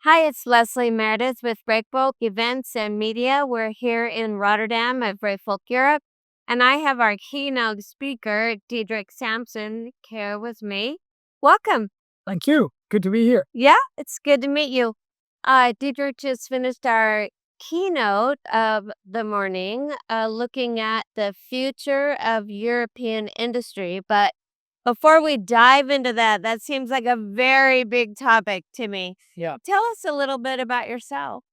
Hi, it's Leslie Meredith with Breakbulk Events and Media. We're here in Rotterdam at Breakbulk Europe, and I have our keynote speaker, Diederik Samsom, here with me. Welcome. Thank you. Good to be here. Yeah, it's good to meet you. Diederik just finished our keynote of the morning, looking at the future of European industry. But before we dive into that, that seems like a very big topic to me. Yeah. Tell us a little bit about yourself.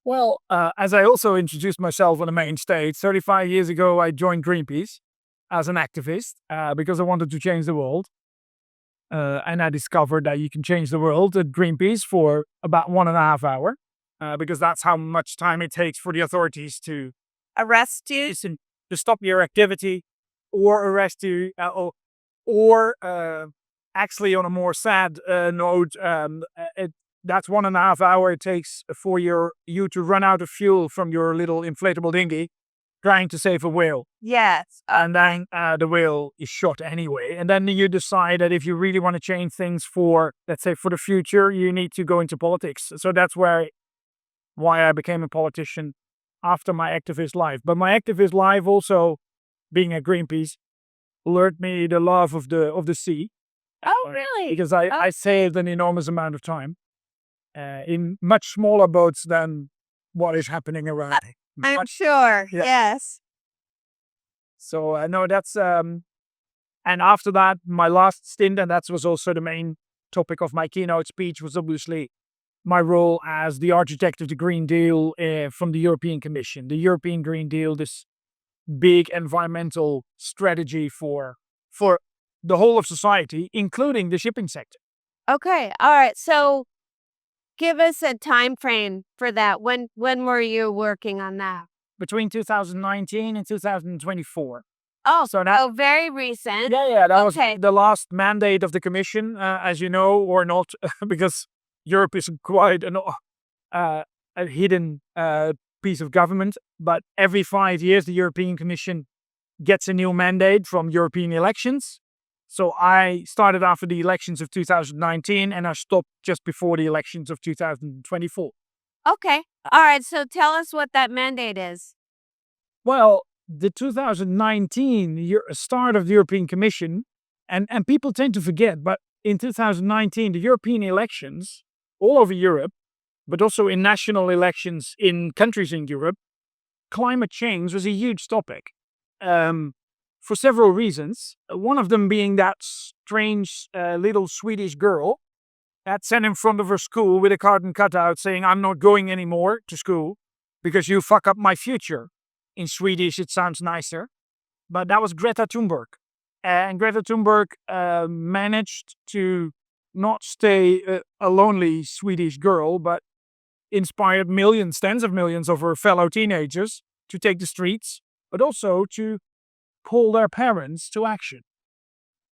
Well, as I also introduced myself on the main stage, 35 years ago, I joined Greenpeace as an activist because I wanted to change the world. And I discovered that you can change the world at Greenpeace for about 1.5 hours because that's how much time it takes for the authorities to Arrest you? listen, to stop your activity or arrest you or actually on a more sad note, that's 1.5 hours it takes for you to run out of fuel from your little inflatable dinghy trying to save a whale. Yes. And then the whale is shot anyway. And then you decide that if you really want to change things for, let's say, for the future, you need to go into politics. So that's why I became a politician after my activist life. But my activist life also, being at Greenpeace, learned me the love of the sea. Oh, really? Because I saved an enormous amount of time in much smaller boats than what is happening around. I'm sure. Yeah. Yes. So no, that's and after that, my last stint, and that was also the main topic of my keynote speech, was obviously my role as the architect of the Green Deal from the European Commission. The European Green Deal, this big environmental strategy for the whole of society, including the shipping sector. Okay. All right. So give us a time frame for that. When were you working on that? Between 2019 and 2024. Oh, So that, very recent. that was Okay. the last mandate of the Commission, as you know, or not, because Europe is quite a hidden piece of government. But every 5 years, the European Commission gets a new mandate from European elections. So I started after the elections of 2019 and I stopped just before the elections of 2024. Okay. All right. So tell us what that mandate is. Well, the 2019 start of the European Commission, and people tend to forget, but in 2019, the European elections all over Europe, but also in national elections in countries in Europe, climate change was a huge topic for several reasons. One of them being that strange little Swedish girl that sat in front of her school with a carbon cutout saying, "I'm not going anymore to school because you fuck up my future." In Swedish, it sounds nicer, but that was Greta Thunberg. And Greta Thunberg managed to not stay a lonely Swedish girl, but inspired millions, tens of millions of her fellow teenagers to take the streets, but also to pull their parents to action.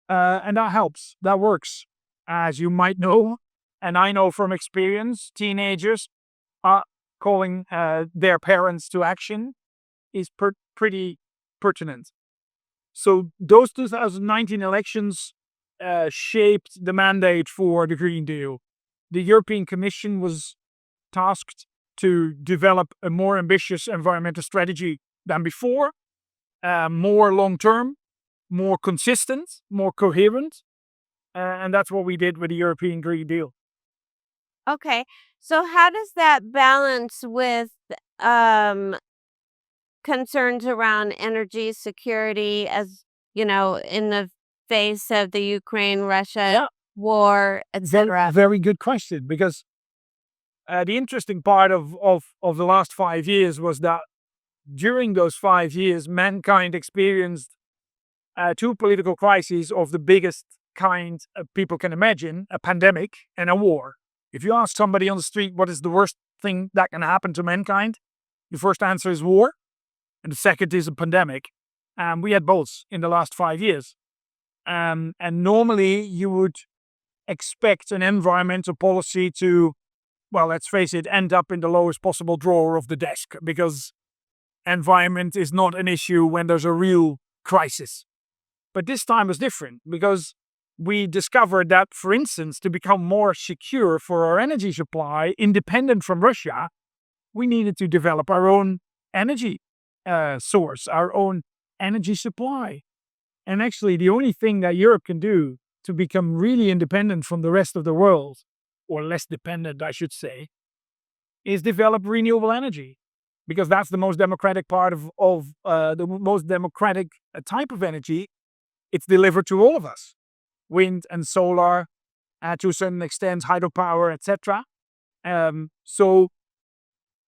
And that helps. That works. As you might know, and I know from experience, teenagers are calling their parents to action is pretty pertinent. So those 2019 elections shaped the mandate for the Green Deal. The European Commission was tasked to develop a more ambitious environmental strategy than before, more long-term, more consistent, more coherent. And that's what we did with the European Green Deal. Okay. So how does that balance with concerns around energy security, as in the face of the Ukraine-Russia war, etc.? Very good question, because the interesting part of the last 5 years was that during those 5 years, mankind experienced two political crises of the biggest kind people can imagine: a pandemic and a war. If you ask somebody on the street what is the worst thing that can happen to mankind, the first answer is war, and the second is a pandemic. And we had both in the last 5 years. And normally you would expect an environmental policy to, well, let's face it, end up in the lowest possible drawer of the desk, because environment is not an issue when there's a real crisis. But this time was different because we discovered that, for instance, to become more secure for our energy supply, independent from Russia, we needed to develop our own energy source, our own energy supply. And actually, the only thing that Europe can do to become really independent from the rest of the world, or less dependent, I should say, is develop renewable energy, because that's the most democratic part of the most democratic type of energy. It's delivered to all of us: wind and solar, to a certain extent, hydropower, etc. So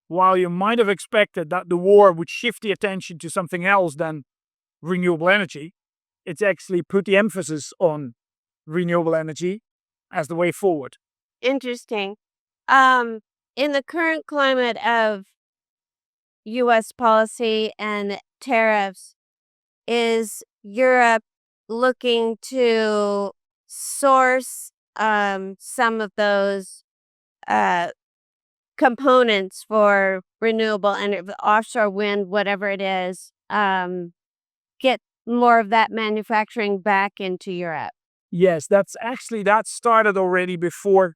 while you might have expected that the war would shift the attention to something else than renewable energy, it's actually put the emphasis on renewable energy as the way forward. Interesting. Um, in the current climate of US policy and tariffs, is Europe looking to source some of those uh, components for renewable energy, offshore wind, whatever it is, get more of that manufacturing back into Europe? Yes, that started already before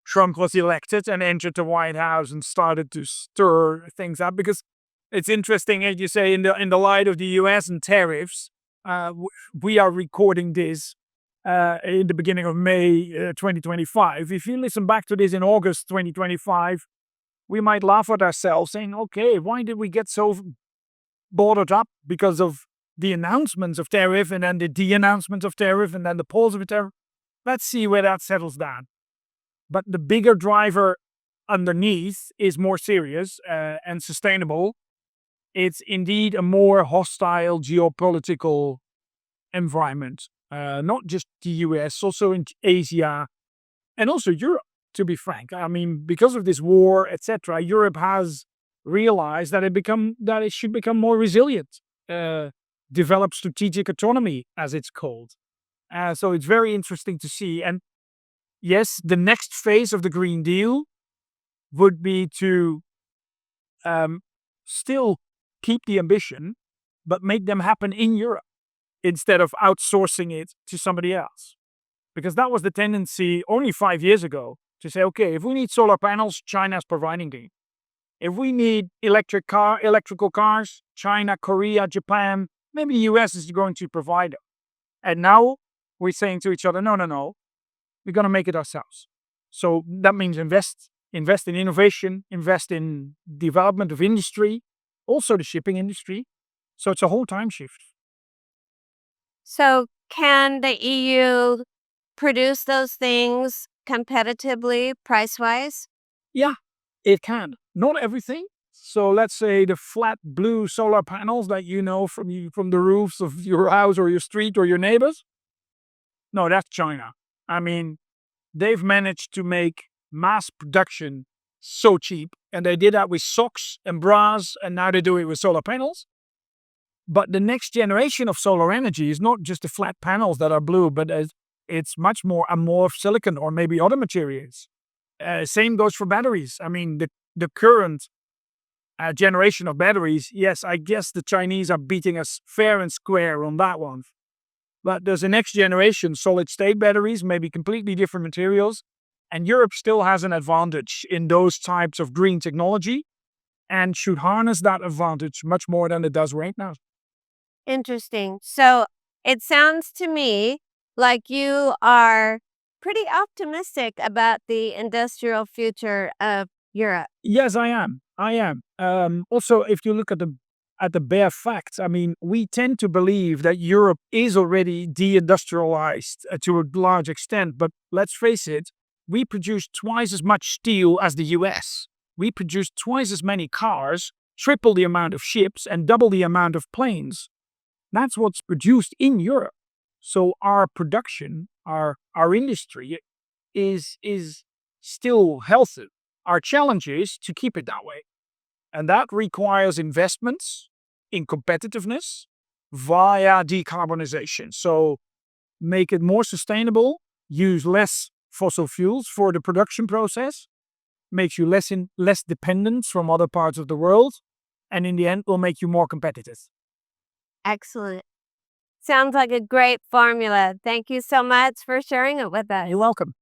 Trump was elected and entered the White House and started to stir things up. Because it's interesting, as you say, in the light of the U.S. and tariffs, we are recording this in the beginning of May 2025. If you listen back to this in August 2025, we might laugh at ourselves, saying, "Okay, why did we get so bothered up because of the announcements of tariff and then the de-announcements of tariff and then the pause of a tariff? Let's see where that settles down." But the bigger driver underneath is more serious and sustainable. It's indeed a more hostile geopolitical environment, not just the US, also in Asia and also Europe, to be frank. I mean, because of this war, etc., Europe has realized that it should become more resilient, develop strategic autonomy, as it's called. So it's very interesting to see. And yes, the next phase of the Green Deal would be to still keep the ambition, but make them happen in Europe instead of outsourcing it to somebody else. Because that was the tendency only 5 years ago, to say, okay, if we need solar panels, China's providing them. If we need electrical cars, China, Korea, Japan, maybe the US is going to provide them. And now we're saying to each other, no, no, no, we're going to make it ourselves. So that means invest in innovation, invest in development of industry, also the shipping industry. So it's a whole time shift. So, can the EU produce those things competitively, price wise? Yeah, it can. Not everything. So let's say the flat blue solar panels that you know from the roofs of your house or your street or your neighbors. No, that's China. I mean, they've managed to make mass production so cheap, and they did that with socks and bras, and now they do it with solar panels. But the next generation of solar energy is not just the flat panels that are blue, but it's much more amorph silicon or maybe other materials. Same goes for batteries. I mean, the current generation of batteries, yes, I guess the Chinese are beating us fair and square on that one. But there's a next generation solid state batteries, maybe completely different materials. And Europe still has an advantage in those types of green technology and should harness that advantage much more than it does right now. Interesting. So, it sounds to me like you are pretty optimistic about the industrial future of Europe. Yes, I am. I am. Also, if you look at the bare facts, I mean, we tend to believe that Europe is already deindustrialized to a large extent. But let's face it, we produce twice as much steel as the US. We produce twice as many cars, triple the amount of ships, and double the amount of planes. That's what's produced in Europe. So our production, our industry is still healthy. Our challenge is to keep it that way. And that requires investments in competitiveness via decarbonization. So make it more sustainable, use less fossil fuels for the production process, makes you less dependent from other parts of the world, and in the end will make you more competitive. Excellent. Sounds like a great formula. Thank you so much for sharing it with us. You're welcome.